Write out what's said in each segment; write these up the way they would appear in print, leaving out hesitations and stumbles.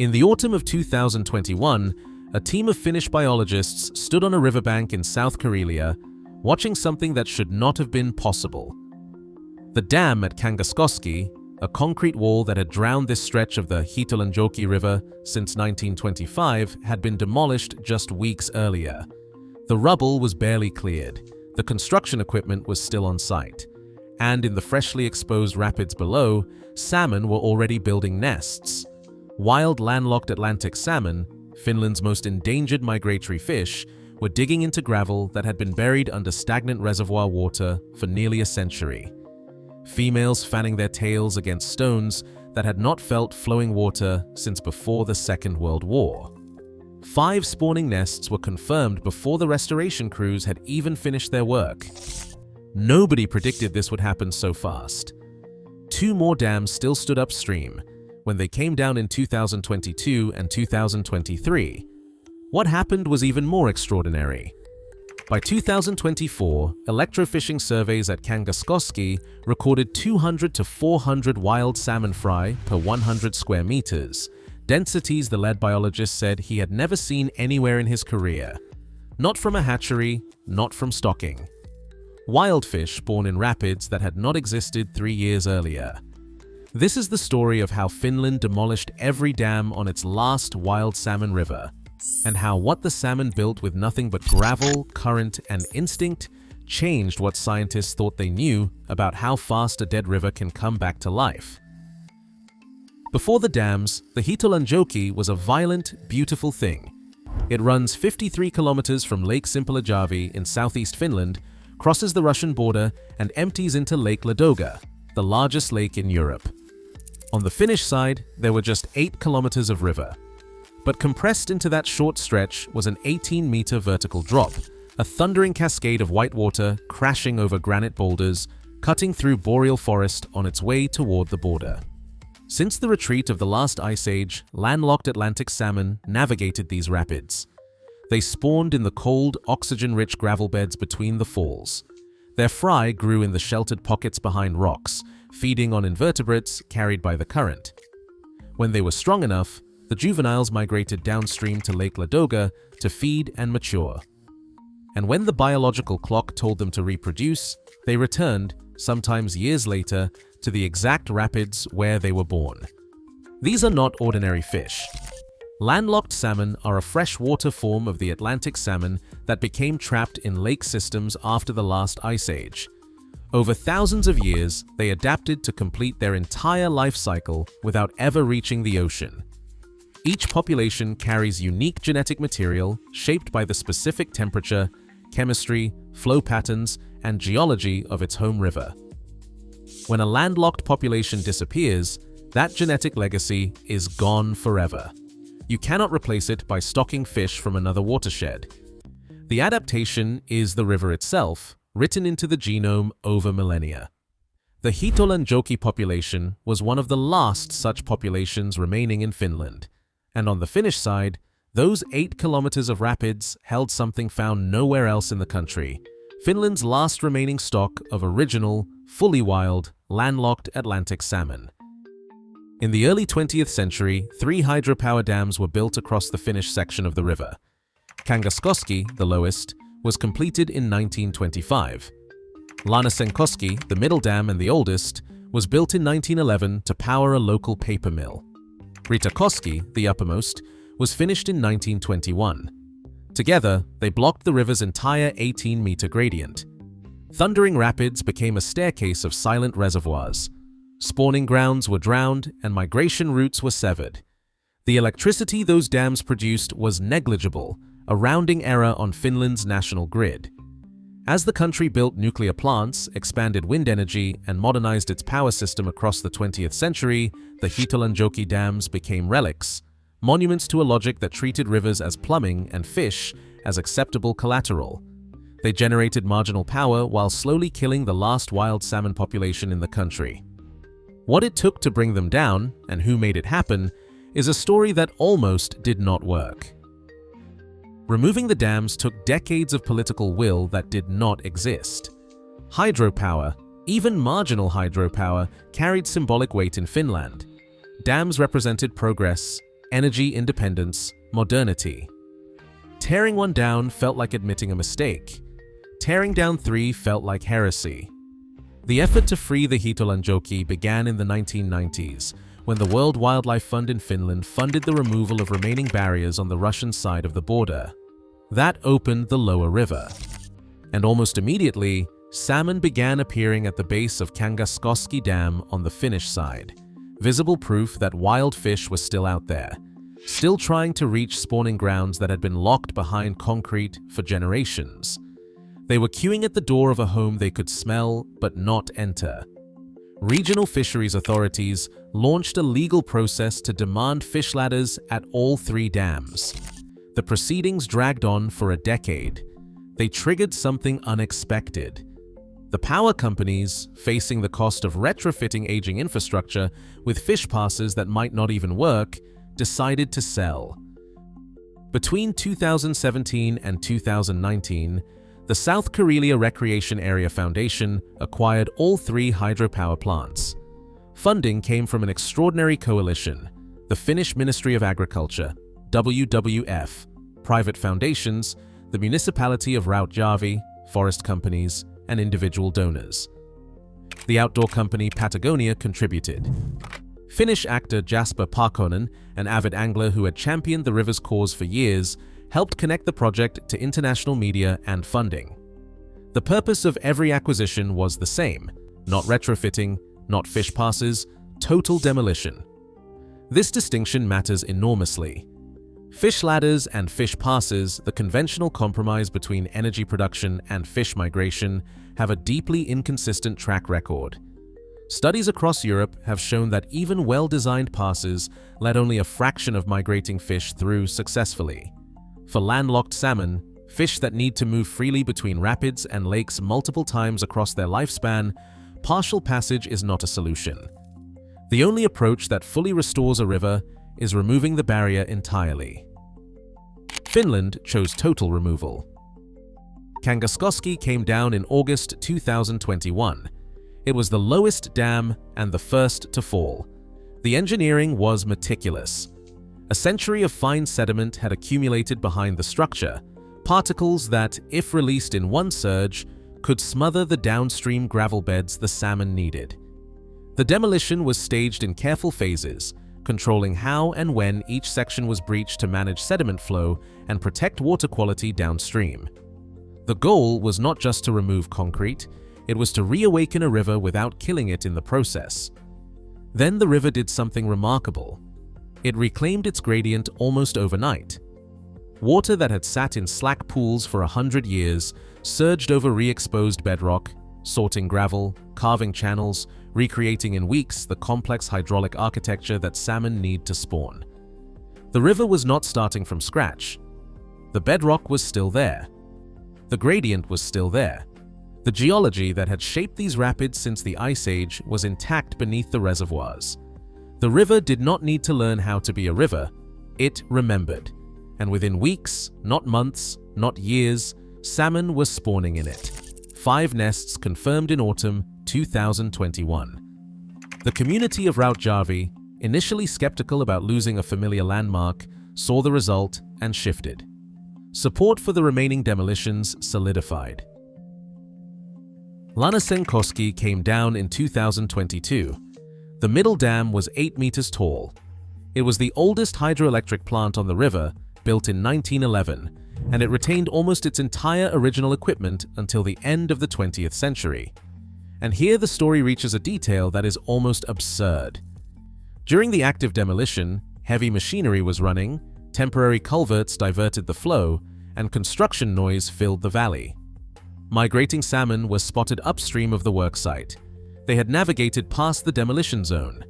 In the autumn of 2021, a team of Finnish biologists stood on a riverbank in South Karelia, watching something that should not have been possible. The dam at Kangaskoski, a concrete wall that had drowned this stretch of the Hiitolanjoki River since 1925, had been demolished just weeks earlier. The rubble was barely cleared, the construction equipment was still on site, and in the freshly exposed rapids below, salmon were already building nests. Wild landlocked Atlantic salmon, Finland's most endangered migratory fish, were digging into gravel that had been buried under stagnant reservoir water for nearly a century. Females fanning their tails against stones that had not felt flowing water since before the Second World War. 5 spawning nests were confirmed before the restoration crews had even finished their work. Nobody predicted this would happen so fast. 2 more dams still stood upstream when they came down in 2022 and 2023. What happened was even more extraordinary. By 2024, electrofishing surveys at Kangaskoski recorded 200 to 400 wild salmon fry per 100 square meters, densities the lead biologist said he had never seen anywhere in his career. Not from a hatchery, not from stocking. Wild fish born in rapids that had not existed 3 years earlier. This is the story of how Finland demolished every dam on its last wild salmon river, and how what the salmon built with nothing but gravel, current, and instinct changed what scientists thought they knew about how fast a dead river can come back to life. Before the dams, the Hiitolanjoki was a violent, beautiful thing. It runs 53 kilometers from Lake Simpalajärvi in southeast Finland, crosses the Russian border, and empties into Lake Ladoga, the largest lake in Europe. On the Finnish side, there were just 8 kilometers of river. But compressed into that short stretch was an 18-meter vertical drop, a thundering cascade of white water crashing over granite boulders, cutting through boreal forest on its way toward the border. Since the retreat of the last ice age, landlocked Atlantic salmon navigated these rapids. They spawned in the cold, oxygen-rich gravel beds between the falls. Their fry grew in the sheltered pockets behind rocks, feeding on invertebrates carried by the current. When they were strong enough, the juveniles migrated downstream to Lake Ladoga to feed and mature. And when the biological clock told them to reproduce, they returned, sometimes years later, to the exact rapids where they were born. These are not ordinary fish. Landlocked salmon are a freshwater form of the Atlantic salmon that became trapped in lake systems after the last ice age. Over thousands of years, they adapted to complete their entire life cycle without ever reaching the ocean. Each population carries unique genetic material shaped by the specific temperature, chemistry, flow patterns, and geology of its home river. When a landlocked population disappears, that genetic legacy is gone forever. You cannot replace it by stocking fish from another watershed. The adaptation is the river itself, written into the genome over millennia. The Hiitolanjoki population was one of the last such populations remaining in Finland. And on the Finnish side, those 8 kilometers of rapids held something found nowhere else in the country: Finland's last remaining stock of original, fully wild, landlocked Atlantic salmon. In the early 20th century, 3 hydropower dams were built across the Finnish section of the river. Kangaskoski, the lowest, was completed in 1925. Lahnasenkoski, the middle dam and the oldest, was built in 1911 to power a local paper mill. Hydropower, the uppermost, was finished in 1921. Together, they blocked the river's entire 18-meter gradient. Thundering rapids became a staircase of silent reservoirs. Spawning grounds were drowned and migration routes were severed. The electricity those dams produced was negligible, a rounding error on Finland's national grid. As the country built nuclear plants, expanded wind energy, and modernized its power system across the 20th century, the Hiitolanjoki dams became relics, monuments to a logic that treated rivers as plumbing and fish as acceptable collateral. They generated marginal power while slowly killing the last wild salmon population in the country. What it took to bring them down, and who made it happen, is a story that almost did not work. Removing the dams took decades of political will that did not exist. Hydropower, even marginal hydropower, carried symbolic weight in Finland. Dams represented progress, energy independence, modernity. Tearing one down felt like admitting a mistake. Tearing down 3 felt like heresy. The effort to free the Hiitolanjoki began in the 1990s, when the World Wildlife Fund in Finland funded the removal of remaining barriers on the Russian side of the border. That opened the lower river. And almost immediately, salmon began appearing at the base of Kangaskoski Dam on the Finnish side, visible proof that wild fish were still out there, still trying to reach spawning grounds that had been locked behind concrete for generations. They were queuing at the door of a home they could smell but not enter. Regional fisheries authorities launched a legal process to demand fish ladders at all 3 dams. The proceedings dragged on for a decade. They triggered something unexpected. The power companies, facing the cost of retrofitting aging infrastructure with fish passes that might not even work, decided to sell. Between 2017 and 2019, the South Karelia Recreation Area Foundation acquired all 3 hydropower plants. Funding came from an extraordinary coalition: the Finnish Ministry of Agriculture, WWF, private foundations, the municipality of Rautjärvi, forest companies, and individual donors. The outdoor company Patagonia contributed. Finnish actor Jasper Parkkonen, an avid angler who had championed the river's cause for years, helped connect the project to international media and funding. The purpose of every acquisition was the same: not retrofitting, not fish passes, total demolition. This distinction matters enormously. Fish ladders and fish passes, the conventional compromise between energy production and fish migration, have a deeply inconsistent track record. Studies across Europe have shown that even well-designed passes let only a fraction of migrating fish through successfully. For landlocked salmon, fish that need to move freely between rapids and lakes multiple times across their lifespan, partial passage is not a solution. The only approach that fully restores a river is removing the barrier entirely. Finland chose total removal. Kangaskoski came down in August 2021. It was the lowest dam and the first to fall. The engineering was meticulous. A century of fine sediment had accumulated behind the structure, particles that, if released in one surge, could smother the downstream gravel beds the salmon needed. The demolition was staged in careful phases, controlling how and when each section was breached to manage sediment flow and protect water quality downstream. The goal was not just to remove concrete, it was to reawaken a river without killing it in the process. Then the river did something remarkable. It reclaimed its gradient almost overnight. Water that had sat in slack pools for 100 years surged over re-exposed bedrock, sorting gravel, carving channels, recreating in weeks the complex hydraulic architecture that salmon need to spawn. The river was not starting from scratch. The bedrock was still there. The gradient was still there. The geology that had shaped these rapids since the Ice Age was intact beneath the reservoirs. The river did not need to learn how to be a river. It remembered. And within weeks, not months, not years, salmon were spawning in it. 5 nests confirmed in autumn 2021. The community of Rautjärvi, initially skeptical about losing a familiar landmark, saw the result and shifted. Support for the remaining demolitions solidified. Lahnasenkoski came down in 2022. The middle dam was 8 meters tall. It was the oldest hydroelectric plant on the river, built in 1911, and it retained almost its entire original equipment until the end of the 20th century. And here the story reaches a detail that is almost absurd. During the active demolition, heavy machinery was running, temporary culverts diverted the flow, and construction noise filled the valley. Migrating salmon were spotted upstream of the worksite. They had navigated past the demolition zone.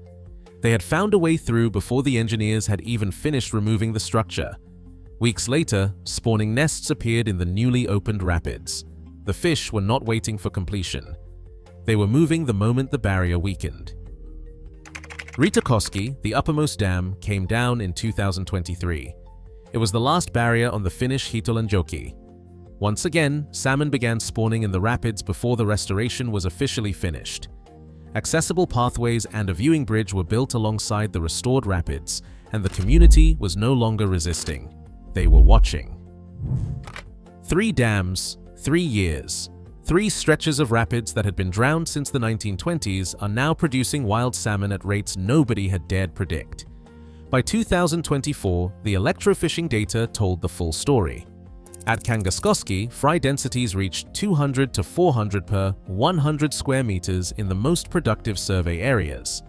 They had found a way through before the engineers had even finished removing the structure. Weeks later, spawning nests appeared in the newly opened rapids. The fish were not waiting for completion. They were moving the moment the barrier weakened. Hiitolanjoki, the uppermost dam, came down in 2023. It was the last barrier on the Finnish Hiitolanjoki. Once again, salmon began spawning in the rapids before the restoration was officially finished. Accessible pathways and a viewing bridge were built alongside the restored rapids, and the community was no longer resisting. They were watching. 3 dams, 3 years. 3 stretches of rapids that had been drowned since the 1920s are now producing wild salmon at rates nobody had dared predict. By 2024, the electrofishing data told the full story. At Kangaskoski, fry densities reached 200 to 400 per 100 square meters in the most productive survey areas.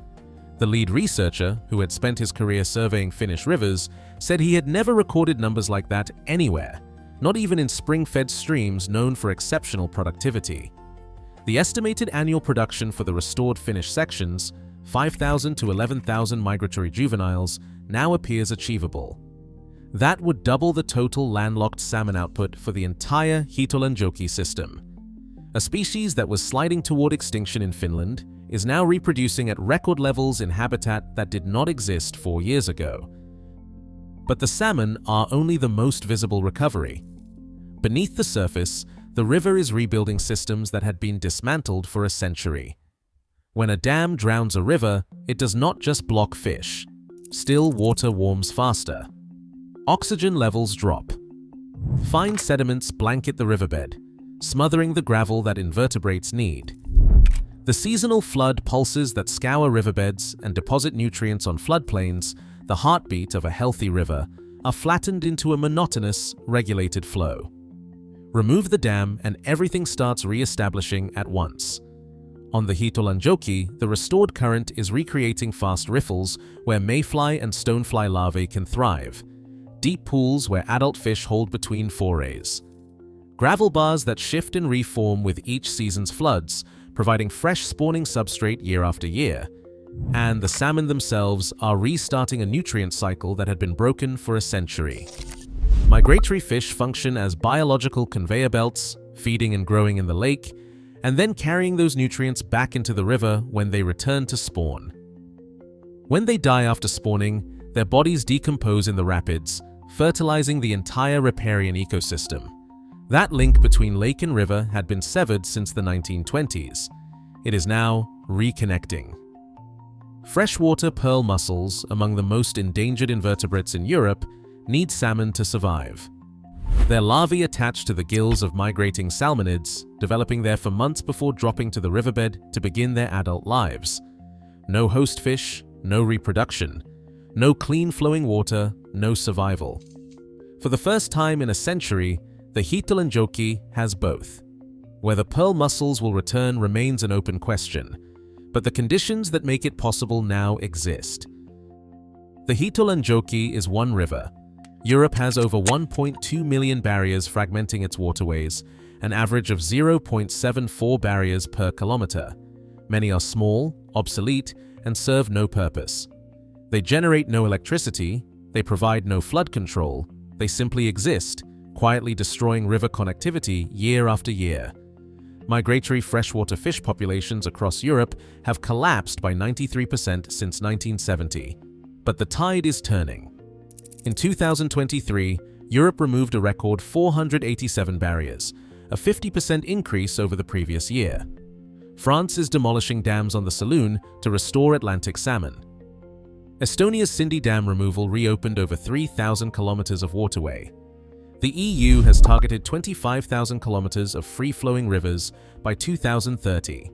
The lead researcher, who had spent his career surveying Finnish rivers, said he had never recorded numbers like that anywhere, not even in spring-fed streams known for exceptional productivity. The estimated annual production for the restored Finnish sections, 5,000 to 11,000 migratory juveniles, now appears achievable. That would double the total landlocked salmon output for the entire Hiitolanjoki system. A species that was sliding toward extinction in Finland is now reproducing at record levels in habitat that did not exist 4 years ago. But the salmon are only the most visible recovery. Beneath the surface, the river is rebuilding systems that had been dismantled for a century. When a dam drowns a river, it does not just block fish. Still water warms faster. Oxygen levels drop. Fine sediments blanket the riverbed, smothering the gravel that invertebrates need. The seasonal flood pulses that scour riverbeds and deposit nutrients on floodplains, the heartbeat of a healthy river, are flattened into a monotonous, regulated flow. Remove the dam and everything starts re-establishing at once. On the Hiitolanjoki, the restored current is recreating fast riffles where mayfly and stonefly larvae can thrive, deep pools where adult fish hold between forays, gravel bars that shift and reform with each season's floods, providing fresh spawning substrate year after year, and the salmon themselves are restarting a nutrient cycle that had been broken for a century. Migratory fish function as biological conveyor belts, feeding and growing in the lake, and then carrying those nutrients back into the river when they return to spawn. When they die after spawning, their bodies decompose in the rapids, fertilizing the entire riparian ecosystem. That link between lake and river had been severed since the 1920s. It is now reconnecting. Freshwater pearl mussels, among the most endangered invertebrates in Europe, need salmon to survive. Their larvae attach to the gills of migrating salmonids, developing there for months before dropping to the riverbed to begin their adult lives. No host fish, no reproduction. No clean flowing water, no survival. For the first time in a century, the Hiitolanjoki has both. Whether pearl mussels will return remains an open question, but the conditions that make it possible now exist. The Hiitolanjoki is one river. Europe has over 1.2 million barriers fragmenting its waterways, an average of 0.74 barriers per kilometer. Many are small, obsolete, and serve no purpose. They generate no electricity, they provide no flood control, they simply exist, quietly destroying river connectivity year after year. Migratory freshwater fish populations across Europe have collapsed by 93% since 1970. But the tide is turning. In 2023, Europe removed a record 487 barriers, a 50% increase over the previous year. France is demolishing dams on the Salmon to restore Atlantic salmon. Estonia's Sindi Dam removal reopened over 3,000 kilometers of waterway. The EU has targeted 25,000 kilometers of free-flowing rivers by 2030.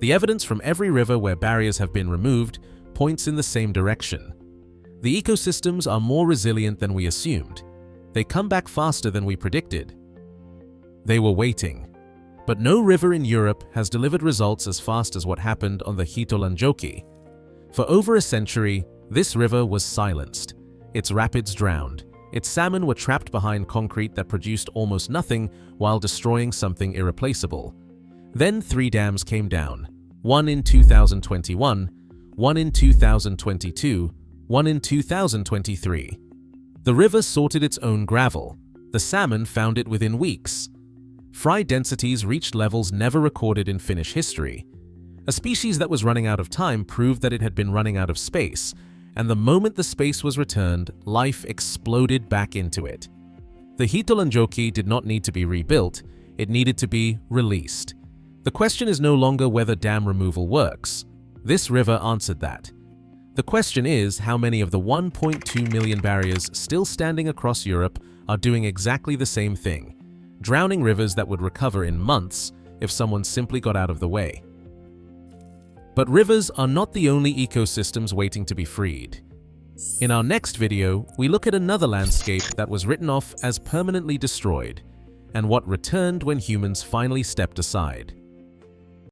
The evidence from every river where barriers have been removed points in the same direction. The ecosystems are more resilient than we assumed. They come back faster than we predicted. They were waiting. But no river in Europe has delivered results as fast as what happened on the Hiitolanjoki. For over a century, this river was silenced. Its rapids drowned. Its salmon were trapped behind concrete that produced almost nothing while destroying something irreplaceable. Then 3 dams came down, one in 2021, one in 2022, one in 2023. The river sorted its own gravel. The salmon found it within weeks. Fry densities reached levels never recorded in Finnish history. A species that was running out of time proved that it had been running out of space, and the moment the space was returned, life exploded back into it. The Hiitolanjoki did not need to be rebuilt, it needed to be released. The question is no longer whether dam removal works. This river answered that. The question is, how many of the 1.2 million barriers still standing across Europe are doing exactly the same thing, drowning rivers that would recover in months if someone simply got out of the way? But rivers are not the only ecosystems waiting to be freed. In our next video, we look at another landscape that was written off as permanently destroyed, and what returned when humans finally stepped aside.